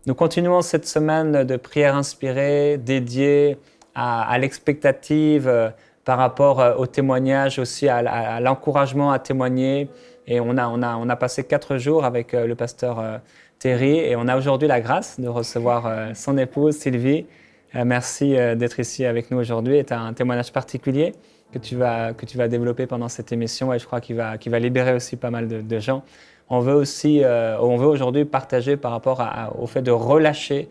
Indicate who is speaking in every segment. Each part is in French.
Speaker 1: Nous continuons cette semaine de prière inspirée, dédiée à l'expectative par rapport au témoignage, aussi à l'encouragement à témoigner. Et on a passé 4 jours avec le pasteur Terry et on a aujourd'hui la grâce de recevoir son épouse Sylvie. Merci d'être ici avec nous aujourd'hui. C'est un témoignage particulier que tu vas développer pendant cette émission et je crois qu'il va libérer aussi pas mal de gens. On veut aujourd'hui partager par rapport au fait de relâcher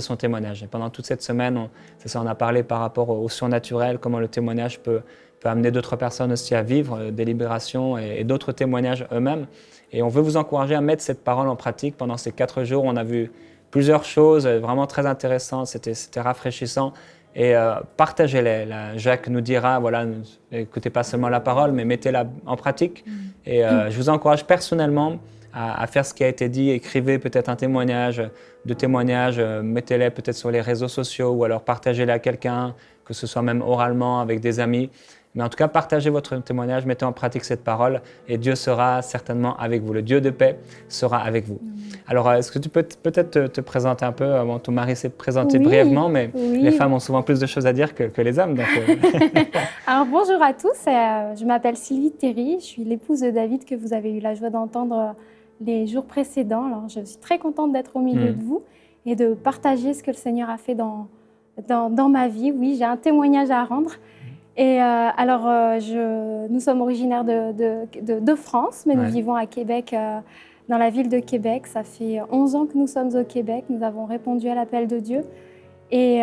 Speaker 1: son témoignage. Et pendant toute cette semaine, on a parlé par rapport au surnaturel, comment le témoignage peut amener d'autres personnes aussi à vivre des libérations et d'autres témoignages eux-mêmes. Et on veut vous encourager à mettre cette parole en pratique. Pendant ces 4 jours, on a vu plusieurs choses vraiment très intéressantes, c'était rafraîchissant. Et partagez-les. Jacques nous dira, voilà, écoutez pas seulement la parole, mais mettez-la en pratique. Et je vous encourage personnellement à faire ce qui a été dit. Écrivez peut-être un témoignage, 2 témoignages, mettez-les peut-être sur les réseaux sociaux ou alors partagez-les à quelqu'un, que ce soit même oralement avec des amis. Mais en tout cas, partagez votre témoignage, mettez en pratique cette parole et Dieu sera certainement avec vous. Le Dieu de paix sera avec vous. Alors, est-ce que tu peux peut-être te présenter un peu? Bon, ton mari s'est présenté brièvement, mais les femmes ont souvent plus de choses à dire que les hommes. Donc,
Speaker 2: Alors, bonjour à tous, je m'appelle Sylvie Terry, je suis l'épouse de David que vous avez eu la joie d'entendre les jours précédents. Alors, je suis très contente d'être au milieu de vous et de partager ce que le Seigneur a fait dans ma vie. Oui, j'ai un témoignage à rendre. Et nous sommes originaires de France, mais nous vivons à Québec, dans la ville de Québec. Ça fait 11 ans que nous sommes au Québec. Nous avons répondu à l'appel de Dieu. Et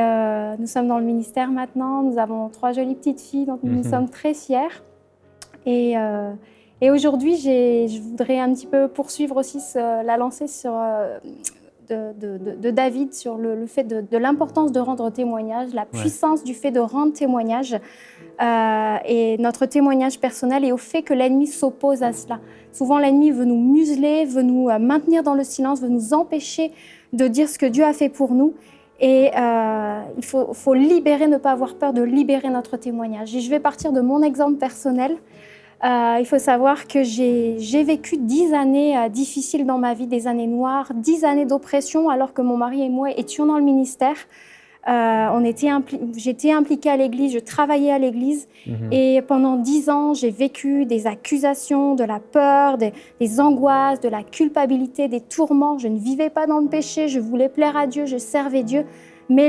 Speaker 2: nous sommes dans le ministère maintenant. Nous avons 3 jolies petites filles, donc nous sommes très fiers. Et aujourd'hui, je voudrais un petit peu poursuivre aussi la lancée de David sur le fait de l'importance de rendre témoignage, la puissance du fait de rendre témoignage et notre témoignage personnel et au fait que l'ennemi s'oppose à cela. Souvent, l'ennemi veut nous museler, veut nous maintenir dans le silence, veut nous empêcher de dire ce que Dieu a fait pour nous. Et il faut libérer, ne pas avoir peur de libérer notre témoignage. Et je vais partir de mon exemple personnel. Il faut savoir que j'ai vécu 10 années difficiles dans ma vie, des années noires, 10 années d'oppression, alors que mon mari et moi étions dans le ministère. J'étais impliquée à l'église, je travaillais à l'église. Et pendant 10 ans, j'ai vécu des accusations, de la peur, des angoisses, de la culpabilité, des tourments. Je ne vivais pas dans le péché, je voulais plaire à Dieu, je servais Dieu. Mais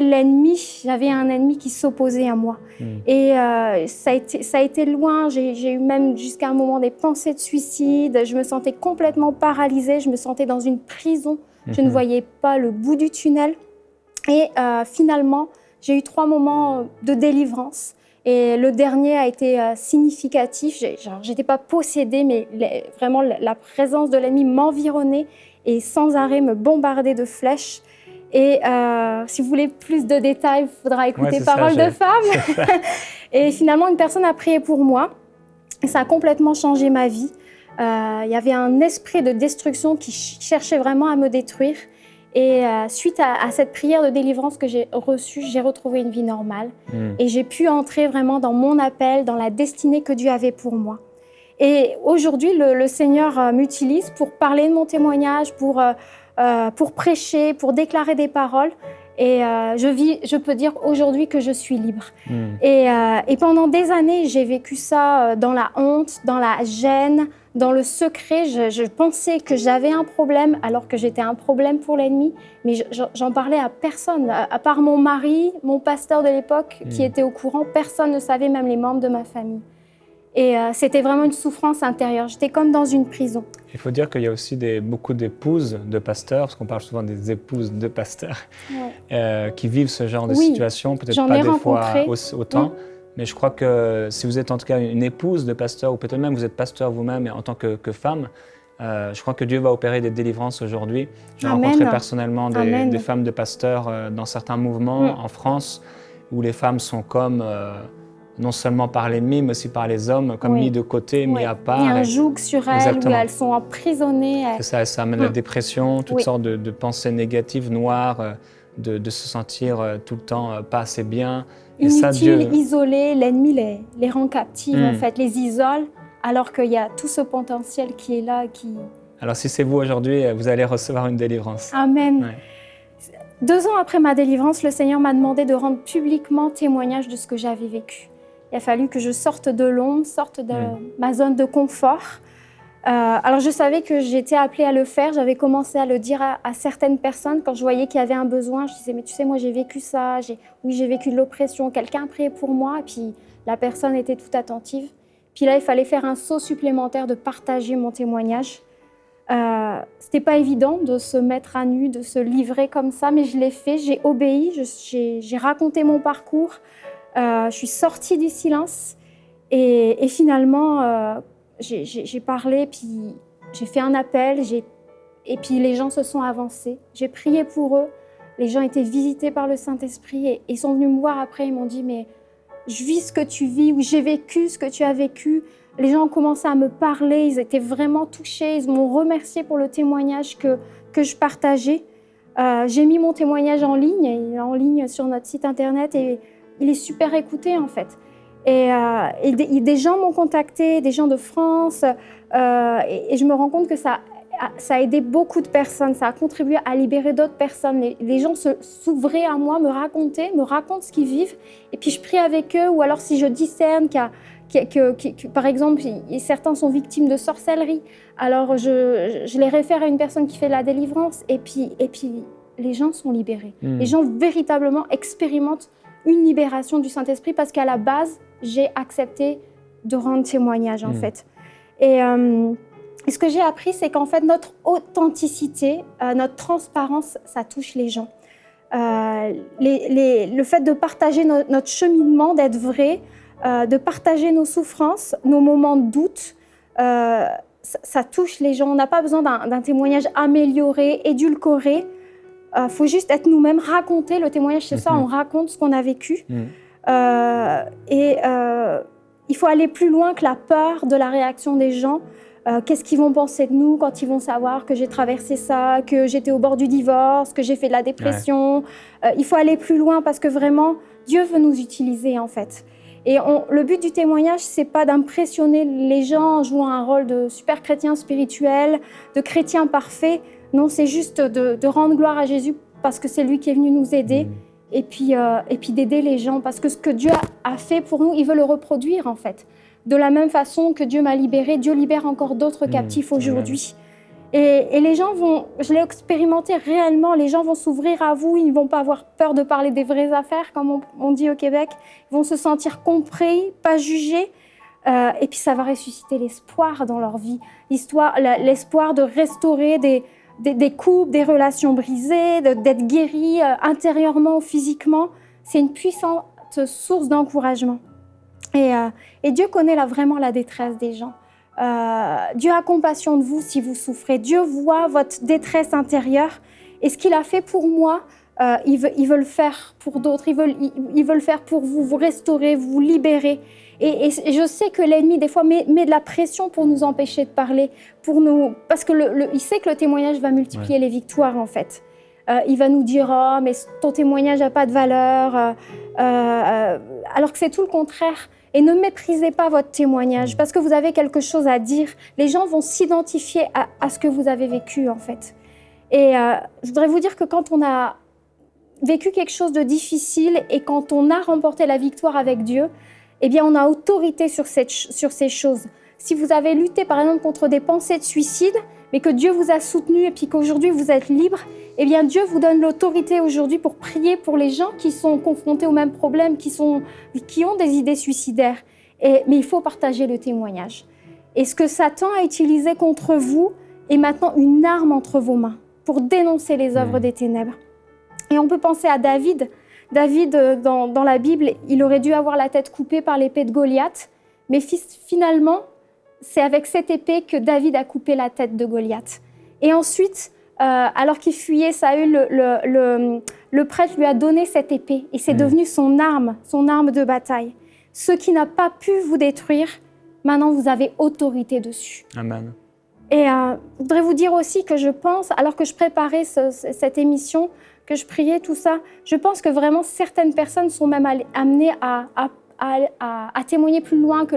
Speaker 2: j'avais un ennemi qui s'opposait à moi. Et ça a été loin, j'ai eu même jusqu'à un moment des pensées de suicide, je me sentais complètement paralysée, je me sentais dans une prison, je ne voyais pas le bout du tunnel. Et finalement, j'ai eu 3 moments de délivrance. Et le dernier a été significatif, j'étais pas possédée, mais vraiment la présence de l'ennemi m'environnait et sans arrêt me bombardait de flèches. Et si vous voulez plus de détails, il faudra écouter Paroles de Femmes. Et finalement, une personne a prié pour moi. Et ça a complètement changé ma vie. Il y avait un esprit de destruction qui cherchait vraiment à me détruire. Et suite à cette prière de délivrance que j'ai reçue, j'ai retrouvé une vie normale. Et j'ai pu entrer vraiment dans mon appel, dans la destinée que Dieu avait pour moi. Et aujourd'hui, le Seigneur m'utilise pour parler de mon témoignage, pour prêcher, pour déclarer des paroles. Et je peux dire aujourd'hui que je suis libre. Et pendant des années, j'ai vécu ça dans la honte, dans la gêne, dans le secret. Je pensais que j'avais un problème alors que j'étais un problème pour l'ennemi. Mais j'en parlais à personne, à part mon mari, mon pasteur de l'époque qui était au courant. Personne ne savait, même les membres de ma famille. Et c'était vraiment une souffrance intérieure. J'étais comme dans une prison.
Speaker 1: Il faut dire qu'il y a aussi beaucoup d'épouses de pasteurs, parce qu'on parle souvent des épouses de pasteurs, qui vivent ce genre de situation, peut-être pas des fois autant. Mais je crois que si vous êtes en tout cas une épouse de pasteur, ou peut-être même vous êtes pasteur vous-même en tant que femme, je crois que Dieu va opérer des délivrances aujourd'hui. J'ai rencontré personnellement des femmes de pasteurs dans certains mouvements en France, où les femmes sont comme... non seulement par l'ennemi, mais aussi par les hommes, comme mis de côté, mis à part.
Speaker 2: Il y a un joug sur elles, où elles sont emprisonnées.
Speaker 1: C'est ça amène la dépression, toutes sortes de pensées négatives, noires, de se sentir tout le temps pas assez bien.
Speaker 2: Inutiles, isolées, l'ennemi les rend captives, en fait, les isole, alors qu'il y a tout ce potentiel qui est là.
Speaker 1: Alors si c'est vous aujourd'hui, vous allez recevoir une délivrance.
Speaker 2: Amen. 2 ans après ma délivrance, le Seigneur m'a demandé de rendre publiquement témoignage de ce que j'avais vécu. Il a fallu que je sorte de l'ombre, sorte de ma zone de confort. Alors je savais que j'étais appelée à le faire, j'avais commencé à le dire à certaines personnes quand je voyais qu'il y avait un besoin. Je disais, mais tu sais, moi j'ai vécu ça, j'ai vécu de l'oppression, quelqu'un a prié pour moi, et puis la personne était toute attentive. Puis là, il fallait faire un saut supplémentaire de partager mon témoignage. C'était pas évident de se mettre à nu, de se livrer comme ça, mais je l'ai fait, j'ai obéi, j'ai raconté mon parcours, je suis sortie du silence et finalement j'ai parlé, puis j'ai fait un appel, et puis les gens se sont avancés. J'ai prié pour eux, les gens étaient visités par le Saint-Esprit et ils sont venus me voir après, ils m'ont dit « mais je vis ce que tu vis » ou « j'ai vécu ce que tu as vécu ». Les gens ont commencé à me parler, ils étaient vraiment touchés, ils m'ont remercié pour le témoignage que je partageais. J'ai mis mon témoignage en ligne, il est en ligne sur notre site internet et il est super écouté en fait. Et des gens m'ont contacté, des gens de France, et je me rends compte que ça a aidé beaucoup de personnes, ça a contribué à libérer d'autres personnes. Les gens s'ouvraient à moi, me racontent ce qu'ils vivent, et puis je prie avec eux, ou alors si je discerne que par exemple, certains sont victimes de sorcellerie, alors je les réfère à une personne qui fait de la délivrance, et puis les gens sont libérés. Les gens véritablement expérimentent une libération du Saint-Esprit parce qu'à la base, j'ai accepté de rendre témoignage en fait. Et ce que j'ai appris, c'est qu'en fait, notre authenticité, notre transparence, ça touche les gens. Le fait de partager notre cheminement, d'être vrai, de partager nos souffrances, nos moments de doute, ça touche les gens. On n'a pas besoin d'un témoignage amélioré, édulcoré. Faut juste être nous-mêmes, raconter. Le témoignage, c'est ça, on raconte ce qu'on a vécu. Il faut aller plus loin que la peur de la réaction des gens. Qu'est-ce qu'ils vont penser de nous quand ils vont savoir que j'ai traversé ça, que j'étais au bord du divorce, que j'ai fait de la dépression. Il faut aller plus loin parce que vraiment, Dieu veut nous utiliser en fait. Et le but du témoignage, c'est pas d'impressionner les gens en jouant un rôle de super chrétien spirituel, de chrétien parfait. Non, c'est juste de rendre gloire à Jésus parce que c'est lui qui est venu nous aider et puis d'aider les gens parce que ce que Dieu a fait pour nous, il veut le reproduire en fait. De la même façon que Dieu m'a libérée, Dieu libère encore d'autres captifs aujourd'hui. Et les gens vont, je l'ai expérimenté réellement, les gens vont s'ouvrir à vous, ils ne vont pas avoir peur de parler des vraies affaires, comme on dit au Québec. Ils vont se sentir compris, pas jugés. Et puis ça va ressusciter l'espoir dans leur vie. L'espoir de restaurer des couples, des relations brisées, d'être guéris intérieurement ou physiquement. C'est une puissante source d'encouragement. Et Dieu connaît vraiment la détresse des gens. Dieu a compassion de vous si vous souffrez. Dieu voit votre détresse intérieure. Et ce qu'il a fait pour moi, il veut le faire pour d'autres. Il veut le faire pour vous, vous restaurer, vous libérer. Et je sais que l'ennemi, des fois, met de la pression pour nous empêcher de parler, parce que il sait que le témoignage va multiplier les victoires, en fait. Il va nous dire « Oh, mais ton témoignage n'a pas de valeur alors que c'est tout le contraire. Et ne méprisez pas votre témoignage, parce que vous avez quelque chose à dire. Les gens vont s'identifier à ce que vous avez vécu, en fait. Et je voudrais vous dire que quand on a vécu quelque chose de difficile et quand on a remporté la victoire avec Dieu, eh bien, on a autorité sur ces choses. Si vous avez lutté, par exemple, contre des pensées de suicide, mais que Dieu vous a soutenu et puis qu'aujourd'hui vous êtes libre, eh bien, Dieu vous donne l'autorité aujourd'hui pour prier pour les gens qui sont confrontés aux mêmes problèmes, qui ont des idées suicidaires. Mais il faut partager le témoignage. Et ce que Satan a utilisé contre vous est maintenant une arme entre vos mains pour dénoncer les œuvres des ténèbres. Et on peut penser à David. David, dans la Bible, il aurait dû avoir la tête coupée par l'épée de Goliath, mais finalement, c'est avec cette épée que David a coupé la tête de Goliath. Et ensuite, alors qu'il fuyait Saül, le prêtre lui a donné cette épée et c'est devenu son arme de bataille. Ce qui n'a pas pu vous détruire, maintenant vous avez autorité dessus.
Speaker 1: Amen.
Speaker 2: Et je voudrais vous dire aussi que je pense, alors que je préparais cette émission, que je priais tout ça, je pense que vraiment certaines personnes sont même amenées à témoigner plus loin que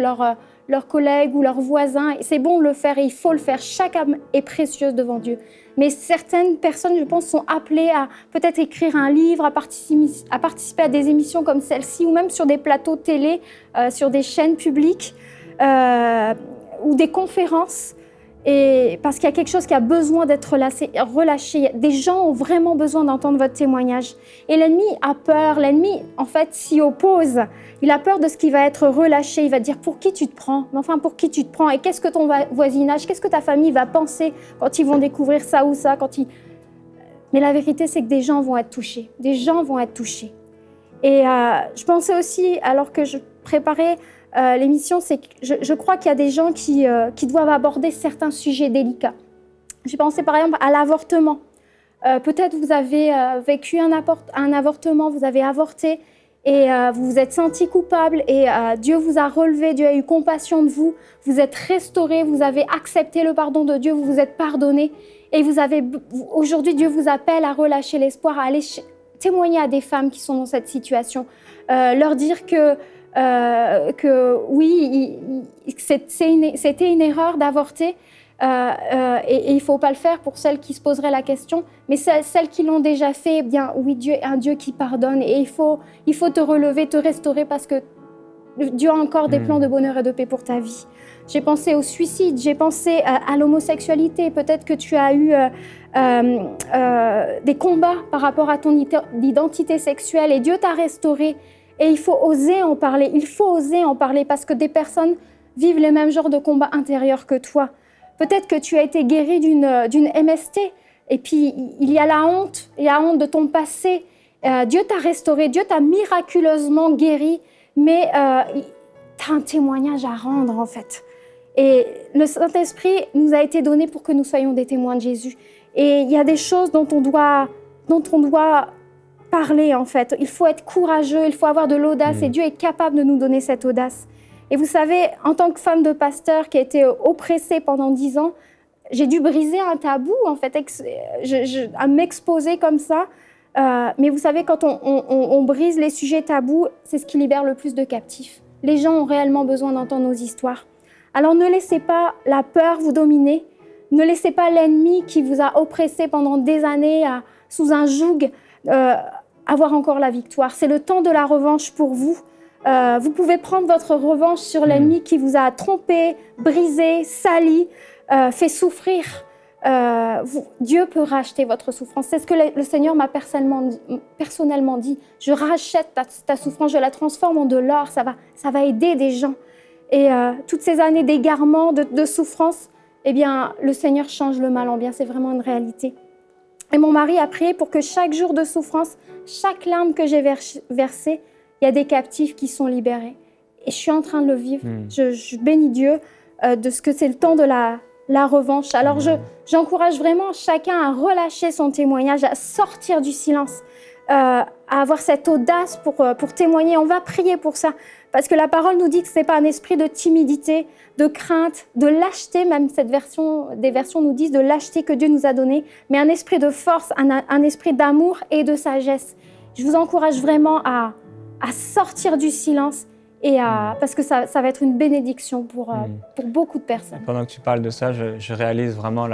Speaker 2: leurs collègues ou leurs voisins. Et c'est bon de le faire et il faut le faire. Chaque âme est précieuse devant Dieu. Mais certaines personnes, je pense, sont appelées à peut-être écrire un livre, à participer à des émissions comme celle-ci ou même sur des plateaux télé, sur des chaînes publiques ou des conférences. Et parce qu'il y a quelque chose qui a besoin d'être relâché. Des gens ont vraiment besoin d'entendre votre témoignage. Et l'ennemi a peur. L'ennemi, en fait, s'y oppose. Il a peur de ce qui va être relâché. Il va dire, pour qui tu te prends ? Mais enfin, pour qui tu te prends ? Et qu'est-ce que ton voisinage, qu'est-ce que ta famille va penser quand ils vont découvrir ça ou ça Mais la vérité, c'est que des gens vont être touchés. Des gens vont être touchés. Et je pensais aussi, alors que je préparais l'émission, c'est que je crois qu'il y a des gens qui doivent aborder certains sujets délicats. J'ai pensé par exemple à l'avortement. Peut-être vous avez vécu un avortement, vous avez avorté et vous vous êtes senti coupable et Dieu vous a relevé, Dieu a eu compassion de vous, vous êtes restauré, vous avez accepté le pardon de Dieu, vous vous êtes pardonné et aujourd'hui Dieu vous appelle à relâcher l'espoir, à aller témoigner à des femmes qui sont dans cette situation, leur dire que oui, c'était une erreur d'avorter et il ne faut pas le faire pour celles qui se poseraient la question, mais celles qui l'ont déjà fait, eh bien oui, Dieu est un Dieu qui pardonne et il faut te relever, te restaurer parce que Dieu a encore des plans de bonheur et de paix pour ta vie. J'ai pensé au suicide, j'ai pensé à l'homosexualité, peut-être que tu as eu des combats par rapport à ton identité sexuelle et Dieu t'a restauré. Et il faut oser en parler, parce que des personnes vivent les mêmes genres de combats intérieurs que toi. Peut-être que tu as été guéri d'une MST et puis il y a la honte de ton passé. Dieu t'a restauré, Dieu t'a miraculeusement guéri, mais tu as un témoignage à rendre en fait. Et le Saint-Esprit nous a été donné pour que nous soyons des témoins de Jésus. Et il y a des choses dont on doit parler en fait. Il faut être courageux, il faut avoir de l'audace et Dieu est capable de nous donner cette audace. Et vous savez, en tant que femme de pasteur qui a été oppressée pendant 10 ans, j'ai dû briser un tabou en fait, à m'exposer comme ça. Mais vous savez, quand on brise les sujets tabous, c'est ce qui libère le plus de captifs. Les gens ont réellement besoin d'entendre nos histoires. Alors ne laissez pas la peur vous dominer, ne laissez pas l'ennemi qui vous a oppressé pendant des années sous un joug avoir encore la victoire. C'est le temps de la revanche pour vous. Vous pouvez prendre votre revanche sur l'ennemi qui vous a trompé, brisé, sali, fait souffrir. Dieu peut racheter votre souffrance. C'est ce que le Seigneur m'a personnellement dit. Je rachète ta souffrance, je la transforme en de l'or. Ça va aider des gens. Et toutes ces années d'égarement, de souffrance, eh bien, le Seigneur change le mal en bien. C'est vraiment une réalité. Et mon mari a prié pour que chaque jour de souffrance, chaque larme que j'ai versée, il y a des captifs qui sont libérés. Et je suis en train de le vivre. Je bénis Dieu de ce que c'est le temps de la revanche. Alors j'encourage vraiment chacun à relâcher son témoignage, à sortir du silence, à avoir cette audace pour témoigner. On va prier pour ça. Parce que la parole nous dit que ce n'est pas un esprit de timidité, de crainte, de lâcheté, même des versions nous disent de lâcheté que Dieu nous a donné, mais un esprit de force, un esprit d'amour et de sagesse. Je vous encourage vraiment à sortir du silence parce que ça va être une bénédiction pour beaucoup de personnes.
Speaker 1: Pendant que tu parles de ça, je réalise vraiment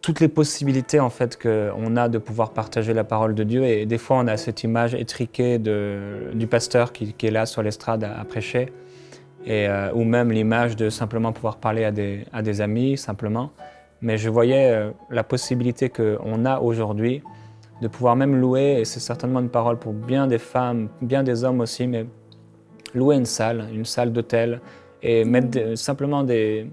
Speaker 1: toutes les possibilités en fait qu'on a de pouvoir partager la parole de Dieu. Et des fois, on a cette image étriquée du pasteur qui est là sur l'estrade à prêcher, ou même l'image de simplement pouvoir parler à des amis, simplement. Mais je voyais la possibilité qu'on a aujourd'hui de pouvoir même louer, et c'est certainement une parole pour bien des femmes, bien des hommes aussi, mais louer une salle d'hôtel et mettre simplement des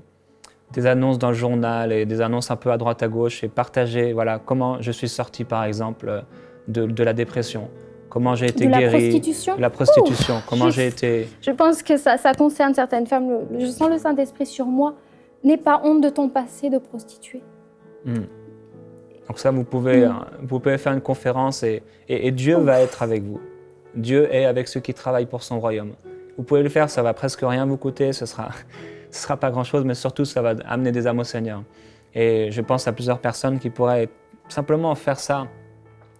Speaker 1: annonces dans le journal et des annonces un peu à droite à gauche et partager comment je suis sorti par exemple de la dépression, comment j'ai été guéri,
Speaker 2: de
Speaker 1: la prostitution, comment j'ai été...
Speaker 2: Je pense que ça concerne certaines femmes. Je sens le Saint-Esprit sur moi. N'aie pas honte de ton passé de prostituée.
Speaker 1: Donc ça, vous pouvez faire une conférence et Dieu va être avec vous. Dieu est avec ceux qui travaillent pour son royaume. Vous pouvez le faire, ça va presque rien vous coûter, ce sera pas grand-chose, mais surtout, ça va amener des âmes au Seigneur. Et je pense à plusieurs personnes qui pourraient simplement faire ça.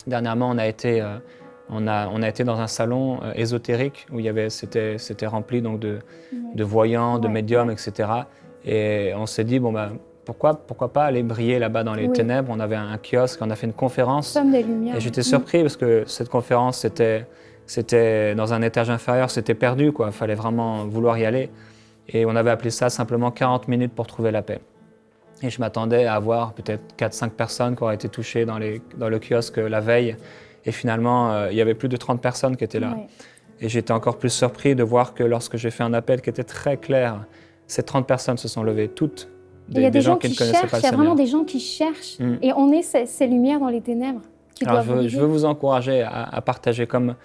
Speaker 1: Dernièrement, on a été On a été dans un salon ésotérique où c'était rempli donc de voyants, de médiums, etc. Et on s'est dit, bon, pourquoi pas aller briller là-bas dans les ténèbres. On avait un kiosque, on a fait une conférence.
Speaker 2: Somme des lumières.
Speaker 1: Et j'étais surpris parce que cette conférence, c'était dans un étage inférieur, c'était perdu, quoi. Il fallait vraiment vouloir y aller. Et on avait appelé ça simplement 40 minutes pour trouver la paix. Et je m'attendais à avoir peut-être 4-5 personnes qui auraient été touchées dans le kiosque la veille. Et finalement, il y avait plus de 30 personnes qui étaient là. Ouais. Et j'étais encore plus surpris de voir que lorsque j'ai fait un appel qui était très clair, ces 30 personnes se sont levées, toutes.
Speaker 2: Il y a des gens qui ne connaissaient pas le Seigneur. Il y a vraiment des gens qui cherchent. Et on est ces lumières dans les ténèbres qui doivent briller.
Speaker 1: Je veux vous encourager à partager, comme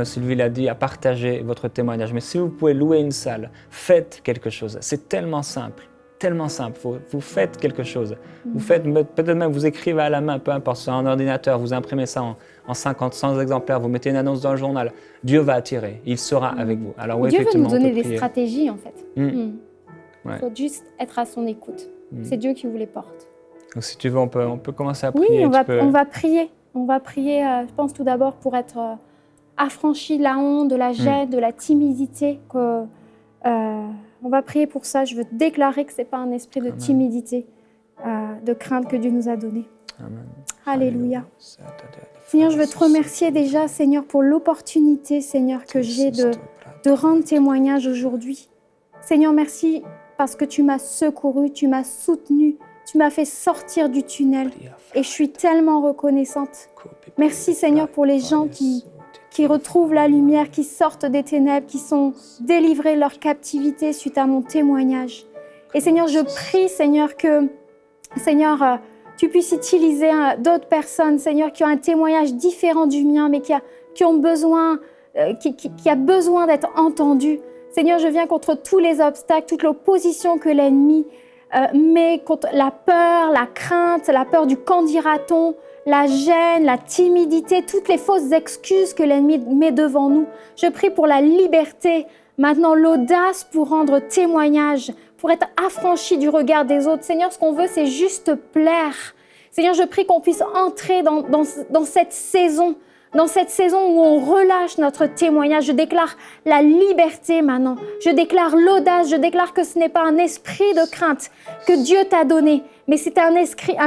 Speaker 1: Sylvie l'a dit, à partager votre témoignage. Mais si vous pouvez louer une salle, faites quelque chose. C'est tellement simple. Tellement simple, vous faites quelque chose. Vous faites, peut-être même vous écrivez à la main, peu importe, sur un ordinateur, vous imprimez ça en 50, 100 exemplaires, vous mettez une annonce dans le journal. Dieu va attirer, il sera avec vous. Alors, oui,
Speaker 2: Dieu veut nous donner des stratégies en fait. Il
Speaker 1: Ouais.
Speaker 2: faut juste être à son écoute. C'est Dieu qui vous les porte.
Speaker 1: Donc si tu veux, on peut commencer à prier.
Speaker 2: Oui, on va prier. On va prier, je pense tout d'abord pour être affranchi de la honte, de la gêne, de la timidité. On va prier pour ça. Je veux déclarer que ce n'est pas un esprit de timidité, de crainte que Dieu nous a donné.
Speaker 1: Amen.
Speaker 2: Alléluia. Seigneur, je veux te remercier déjà, Seigneur, pour l'opportunité, Seigneur, que j'ai de rendre témoignage aujourd'hui. Seigneur, merci parce que tu m'as secouru, tu m'as soutenu, tu m'as fait sortir du tunnel. Et je suis tellement reconnaissante. Merci, Seigneur, pour les gens qui retrouvent la lumière, qui sortent des ténèbres, qui sont délivrés de leur captivité suite à mon témoignage. Et Seigneur, je prie, Seigneur, que Seigneur, tu puisses utiliser d'autres personnes, Seigneur, qui ont un témoignage différent du mien, mais qui ont besoin, qui a besoin d'être entendu. Seigneur, je viens contre tous les obstacles, toute l'opposition que l'ennemi met contre la peur, la crainte, la peur du qu'en dira-t-on, la gêne, la timidité, toutes les fausses excuses que l'ennemi met devant nous. Je prie pour la liberté, maintenant l'audace pour rendre témoignage, pour être affranchi du regard des autres. Seigneur, ce qu'on veut, c'est juste te plaire. Seigneur, je prie qu'on puisse entrer dans cette saison, où on relâche notre témoignage. Je déclare la liberté maintenant. Je déclare l'audace. Je déclare que ce n'est pas un esprit de crainte que Dieu t'a donné, mais c'est un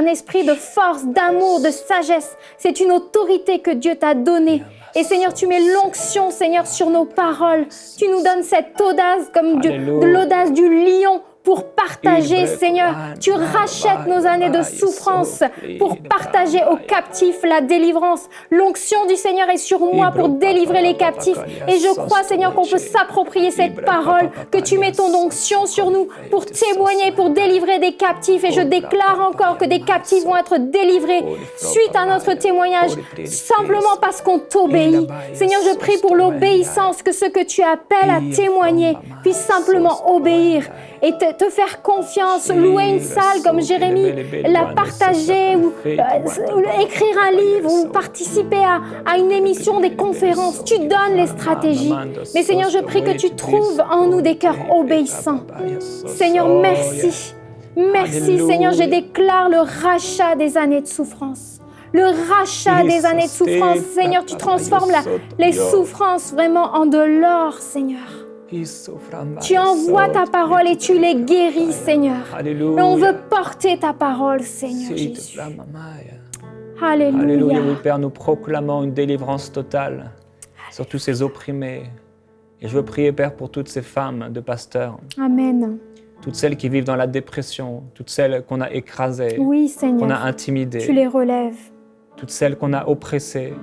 Speaker 2: esprit de force, d'amour, de sagesse. C'est une autorité que Dieu t'a donnée. Et Seigneur, tu mets l'onction, Seigneur, sur nos paroles. Tu nous donnes cette audace, comme de l'audace du lion, pour partager, Seigneur. Tu rachètes nos années de souffrance pour partager aux captifs la délivrance. L'onction du Seigneur est sur moi pour délivrer les captifs. Et je crois, Seigneur, qu'on peut s'approprier cette parole, que tu mets ton onction sur nous pour témoigner, pour délivrer des captifs. Et je déclare encore que des captifs vont être délivrés suite à notre témoignage, simplement parce qu'on t'obéit. Seigneur, je prie pour l'obéissance, que ceux que tu appelles à témoigner puissent simplement obéir et te faire confiance, louer une salle comme Jérémie, la partager, ou écrire un livre, ou participer à une émission, des conférences. Tu donnes les stratégies. Mais Seigneur, je prie que tu trouves en nous des cœurs obéissants. Seigneur, merci. Merci, Seigneur, je déclare le rachat des années de souffrance. Le rachat des années de souffrance. Seigneur, tu transformes les souffrances vraiment en de l'or, Seigneur. Tu envoies ta parole et tu les guéris, Seigneur. Et on veut porter ta parole, Seigneur Jésus. Alléluia.
Speaker 1: Alléluia, oui, Père, nous proclamons une délivrance totale sur tous ces opprimés. Et je veux prier, Père, pour toutes ces femmes de pasteurs.
Speaker 2: Amen.
Speaker 1: Toutes celles qui vivent dans la dépression, toutes celles qu'on a écrasées,
Speaker 2: oui, Seigneur,
Speaker 1: qu'on a intimidées.
Speaker 2: Tu les relèves.
Speaker 1: Toutes celles qu'on a oppressées.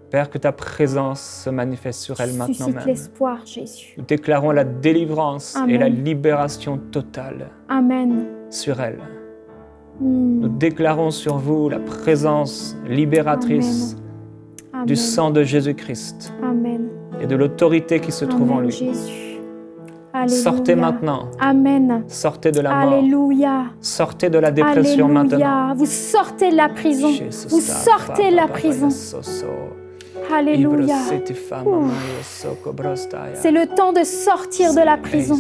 Speaker 1: Père, que ta présence se manifeste sur elles maintenant même.
Speaker 2: Suscite l'espoir, Jésus.
Speaker 1: Nous déclarons la délivrance et la libération totale sur elles. Nous déclarons sur vous la présence libératrice du sang de Jésus-Christ et de l'autorité qui se trouve en lui.
Speaker 2: Jésus.
Speaker 1: Sortez maintenant.
Speaker 2: Amen.
Speaker 1: Sortez de la mort.
Speaker 2: Alléluia.
Speaker 1: Sortez de la dépression maintenant.
Speaker 2: Vous sortez de la prison. Vous sortez de la prison. Alléluia. C'est le temps de sortir de la prison.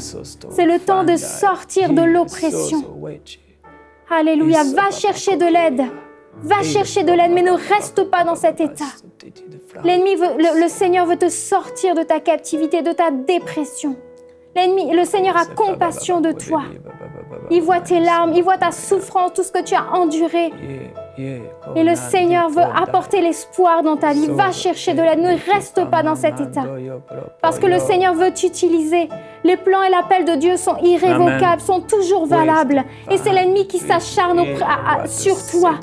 Speaker 2: C'est le temps de sortir de l'oppression. Alléluia. Va chercher de l'aide. Va chercher de l'aide, mais ne reste pas dans cet état. L'ennemi le Seigneur veut te sortir de ta captivité, de ta dépression. Le Seigneur a compassion de toi. Il voit tes larmes, il voit ta souffrance, tout ce que tu as enduré. Et le Seigneur veut apporter l'espoir dans ta vie. Va chercher de l'aide, ne reste pas dans cet état. Parce que le Seigneur veut t'utiliser. Les plans et l'appel de Dieu sont irrévocables, sont toujours valables. Et c'est l'ennemi qui s'acharne sur toi.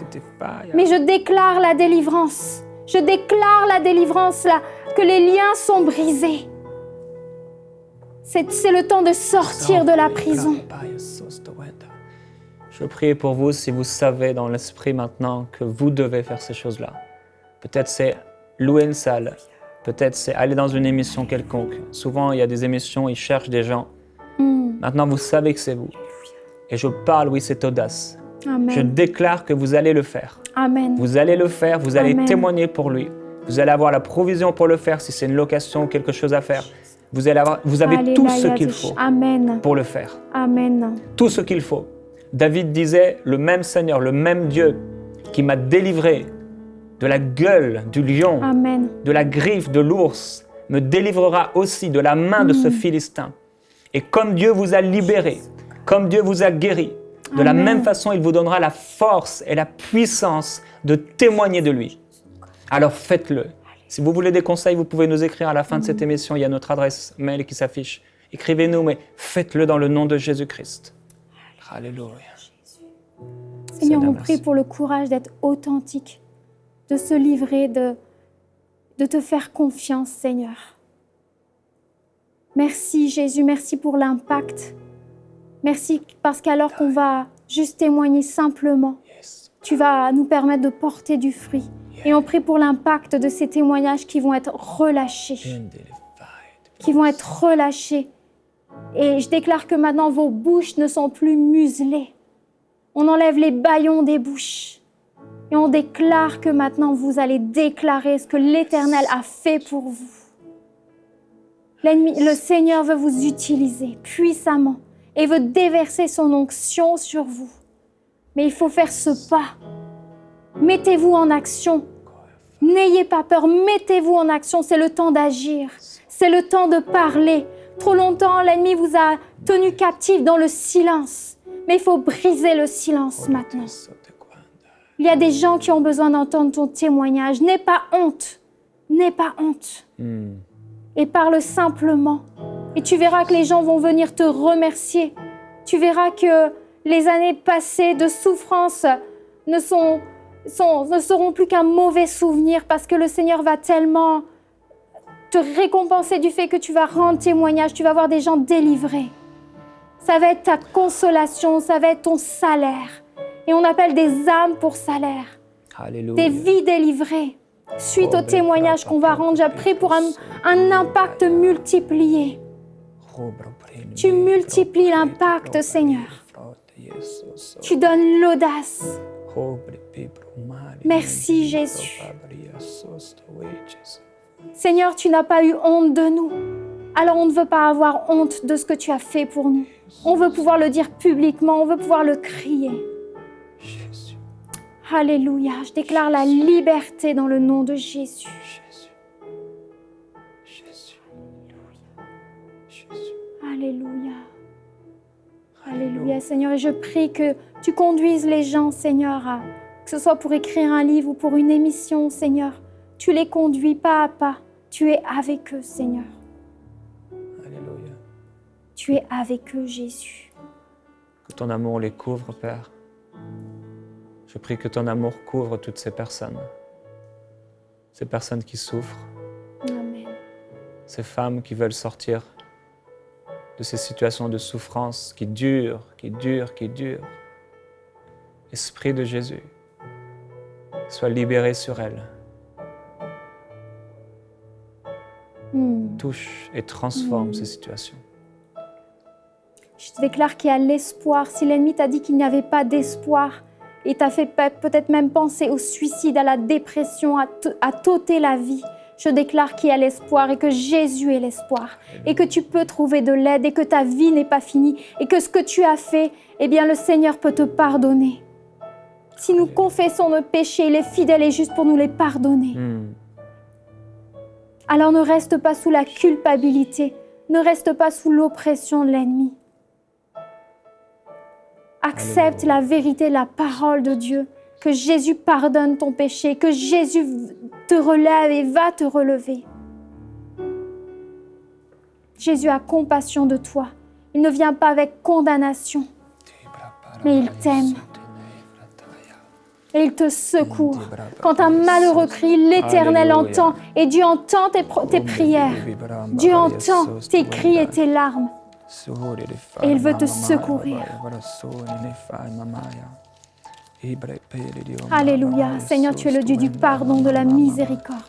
Speaker 2: Mais je déclare la délivrance. Je déclare la délivrance, là, que les liens sont brisés. C'est le temps de sortir de la prison.
Speaker 1: Je prie pour vous si vous savez dans l'esprit maintenant que vous devez faire ces choses-là. Peut-être c'est louer une salle, peut-être c'est aller dans une émission quelconque. Souvent, il y a des émissions, ils cherchent des gens. Maintenant, vous savez que c'est vous. Et je parle, oui, cette audace.
Speaker 2: Amen.
Speaker 1: Je déclare que vous allez le faire.
Speaker 2: Amen.
Speaker 1: Vous allez le faire, vous allez
Speaker 2: Amen.
Speaker 1: témoigner pour lui. Vous allez avoir la provision pour le faire si c'est une location ou quelque chose à faire. Vous avez
Speaker 2: Alléluia.
Speaker 1: tout ce qu'il faut
Speaker 2: Amen.
Speaker 1: pour le faire.
Speaker 2: Amen.
Speaker 1: Tout ce qu'il faut. David disait, le même Seigneur, le même Dieu qui m'a délivré de la gueule du lion,
Speaker 2: Amen.
Speaker 1: de la griffe de l'ours, me délivrera aussi de la main de ce Philistin. Et comme Dieu vous a libéré, comme Dieu vous a guéri, de la même façon, il vous donnera la force et la puissance de témoigner de lui. Alors faites-le. Si vous voulez des conseils, vous pouvez nous écrire à la fin de cette émission. Il y a notre adresse mail qui s'affiche. Écrivez-nous, mais faites-le dans le nom de Jésus-Christ. Alléluia.
Speaker 2: Seigneur, on
Speaker 1: merci.
Speaker 2: prie pour le courage d'être authentique, de se livrer, de te faire confiance, Seigneur. Merci Jésus, merci pour l'impact. Merci parce qu'alors qu'on va juste témoigner simplement, tu vas nous permettre de porter du fruit. Et on prie pour l'impact de ces témoignages qui vont être relâchés. Qui vont être relâchés. Et je déclare que maintenant vos bouches ne sont plus muselées. On enlève les bâillons des bouches. Et on déclare que maintenant vous allez déclarer ce que l'Éternel a fait pour vous. Le Seigneur veut vous utiliser puissamment et veut déverser son onction sur vous. Mais il faut faire ce pas. Mettez-vous en action. N'ayez pas peur, mettez-vous en action. C'est le temps d'agir. C'est le temps de parler. Trop longtemps, l'ennemi vous a tenu captif dans le silence. Mais il faut briser le silence maintenant. Il y a des gens qui ont besoin d'entendre ton témoignage. N'aie pas honte. N'aie pas honte. Et parle simplement. Et tu verras que les gens vont venir te remercier. Tu verras que les années passées de souffrance ne seront plus qu'un mauvais souvenir parce que le Seigneur va tellement te récompenser du fait que tu vas rendre témoignage, tu vas voir des gens délivrés. Ça va être ta consolation, ça va être ton salaire. Et on appelle des âmes pour salaire.
Speaker 1: Alléluia.
Speaker 2: Des vies délivrées. Suite au témoignage qu'on va rendre, j'ai prié pour un impact multiplié. Tu multiplies l'impact, Seigneur. Tu donnes l'audace. Merci, Jésus. Seigneur, tu n'as pas eu honte de nous. Alors on ne veut pas avoir honte de ce que tu as fait pour nous. On veut pouvoir le dire publiquement, on veut pouvoir le crier. Alléluia, je déclare la liberté dans le nom de Jésus. Alléluia. Alléluia, Seigneur. Et je prie que tu conduises les gens, Seigneur, que ce soit pour écrire un livre ou pour une émission, Seigneur. Tu les conduis pas à pas. Tu es avec eux, Seigneur.
Speaker 1: Alléluia.
Speaker 2: Tu es avec eux, Jésus.
Speaker 1: Que ton amour les couvre, Père. Je prie que ton amour couvre toutes ces personnes qui souffrent,
Speaker 2: Amen.
Speaker 1: ces femmes qui veulent sortir de ces situations de souffrance qui durent. Esprit de Jésus, sois libéré sur elles. Touche et transforme ces situations.
Speaker 2: Je te déclare qu'il y a l'espoir. Si l'ennemi t'a dit qu'il n'y avait pas d'espoir et t'a fait peut-être même penser au suicide, à la dépression, à t'ôter la vie, je déclare qu'il y a l'espoir et que Jésus est l'espoir et que tu peux trouver de l'aide et que ta vie n'est pas finie et que ce que tu as fait, eh bien le Seigneur peut te pardonner. Si nous confessons nos péchés, il est fidèle et juste pour nous les pardonner. Alors ne reste pas sous la culpabilité, ne reste pas sous l'oppression de l'ennemi. Accepte la vérité, la parole de Dieu, que Jésus pardonne ton péché, que Jésus te relève et va te relever. Jésus a compassion de toi. Il ne vient pas avec condamnation, mais il t'aime. Et il te secourt. Quand un malheureux crie, l'Éternel entend. Et Dieu entend tes prières. Dieu entend tes cris et tes larmes. Et il veut te secourir. Alléluia. Seigneur, tu es le Dieu du pardon, de la miséricorde.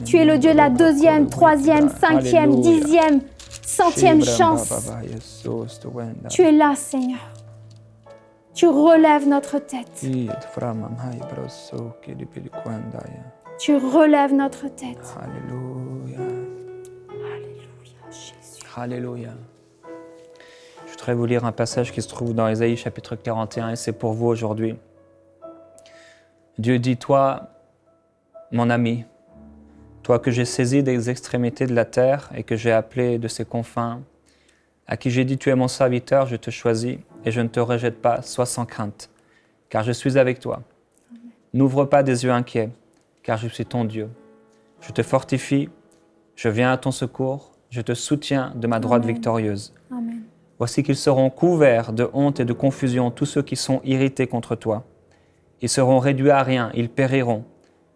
Speaker 2: Tu es le Dieu de la 2e, 3e, 5e, 10e, 100e chance. Tu es là, Seigneur. Tu relèves notre tête. Tu relèves notre tête.
Speaker 1: Alléluia.
Speaker 2: Alléluia, Jésus.
Speaker 1: Alléluia. Je voudrais vous lire un passage qui se trouve dans Ésaïe chapitre 41 et c'est pour vous aujourd'hui. Dieu dit, toi, mon ami, toi que j'ai saisi des extrémités de la terre et que j'ai appelé de ses confins, à qui j'ai dit, tu es mon serviteur, je te choisis et je ne te rejette pas, sois sans crainte, car je suis avec toi. Amen. N'ouvre pas des yeux inquiets, car je suis ton Dieu. Je te fortifie, je viens à ton secours, je te soutiens de ma droite
Speaker 2: Amen.
Speaker 1: Victorieuse.
Speaker 2: Amen.
Speaker 1: Voici qu'ils seront couverts de honte et de confusion, tous ceux qui sont irrités contre toi. Ils seront réduits à rien, ils périront,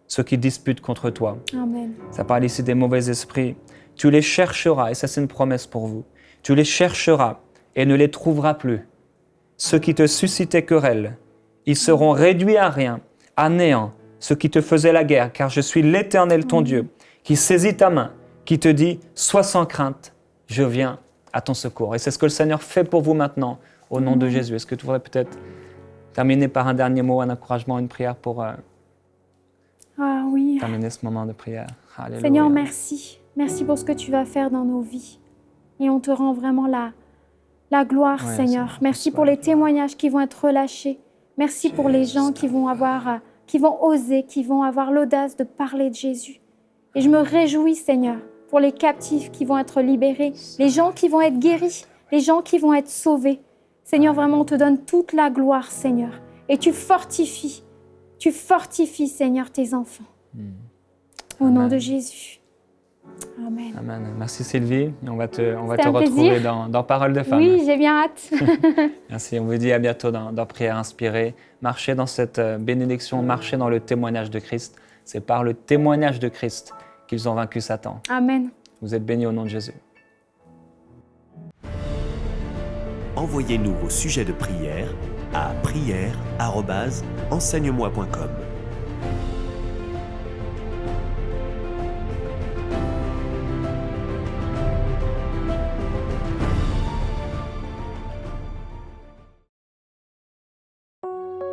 Speaker 1: ceux qui disputent contre toi.
Speaker 2: Amen.
Speaker 1: Ça parle ici des mauvais esprits. Tu les chercheras, et ça c'est une promesse pour vous. Tu les chercheras et ne les trouveras plus. Ceux qui te suscitaient querelle, ils seront réduits à rien, à néant, ceux qui te faisaient la guerre, car je suis l'Éternel ton Dieu, qui saisit ta main, qui te dit, sois sans crainte, je viens à ton secours. Et c'est ce que le Seigneur fait pour vous maintenant, au nom de Jésus. Est-ce que tu voudrais peut-être terminer par un dernier mot, un encouragement, une prière pour terminer ce moment de prière? Alléluia.
Speaker 2: Seigneur, merci. Merci pour ce que tu vas faire dans nos vies. Et on te rend vraiment la gloire, Seigneur. Merci pour les témoignages qui vont être relâchés. Merci pour les gens qui vont oser, qui vont avoir l'audace de parler de Jésus. Et je me réjouis, Seigneur, pour les captifs qui vont être libérés, les gens qui vont être guéris, les gens qui vont être sauvés. Seigneur, vraiment, on te donne toute la gloire, Seigneur. Et tu fortifies, Seigneur, tes enfants. Au nom de Jésus. Amen.
Speaker 1: Amen. Merci Sylvie. On va te retrouver dans Parole de Femme.
Speaker 2: Oui, j'ai bien hâte.
Speaker 1: Merci. On vous dit à bientôt dans Prière inspirée. Marchez dans cette bénédiction, marchez dans le témoignage de Christ. C'est par le témoignage de Christ qu'ils ont vaincu Satan.
Speaker 2: Amen.
Speaker 1: Vous êtes bénis au nom de Jésus.
Speaker 3: Envoyez-nous vos sujets de prière à prière@enseigne-moi.com.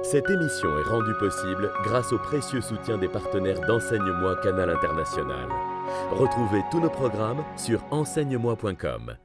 Speaker 4: Cette émission est rendue possible grâce au précieux soutien des partenaires d'Enseigne-moi Canal International. Retrouvez tous nos programmes sur enseigne-moi.com.